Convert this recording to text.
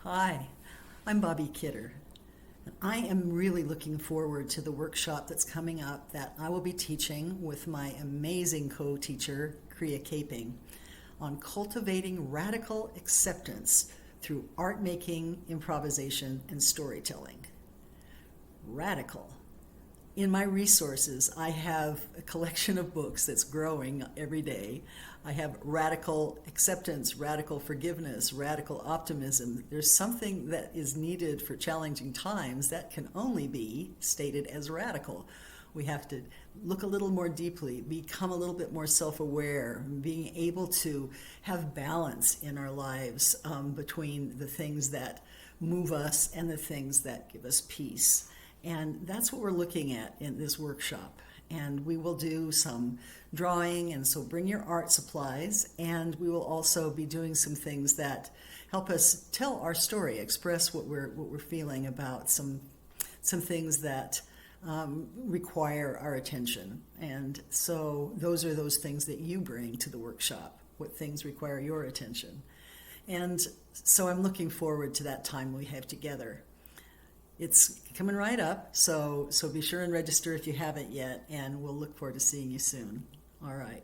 Hi, I'm Bobbi Kidder. I am really looking forward to the workshop that's coming up that I will be teaching with my amazing co-teacher, Kriya Caping, on cultivating radical acceptance through art making, improvisation, and storytelling. Radical. In my resources, I have a collection of books that's growing every day. I have radical acceptance, radical forgiveness, radical optimism. There's something that is needed for challenging times that can only be stated as radical. We have to look a little more deeply, become a little bit more self-aware, being able to have balance in our lives between the things that move us and the things that give us peace. And that's what we're looking at in this workshop. And we will do some drawing, and so bring your art supplies, and we will also be doing some things that help us tell our story, express what we're feeling about some things that require our attention. And so those are those things that you bring to the workshop, what things require your attention. And so I'm looking forward to that time we have together. It's coming right up, so be sure and register if you haven't yet, and we'll look forward to seeing you soon. All right.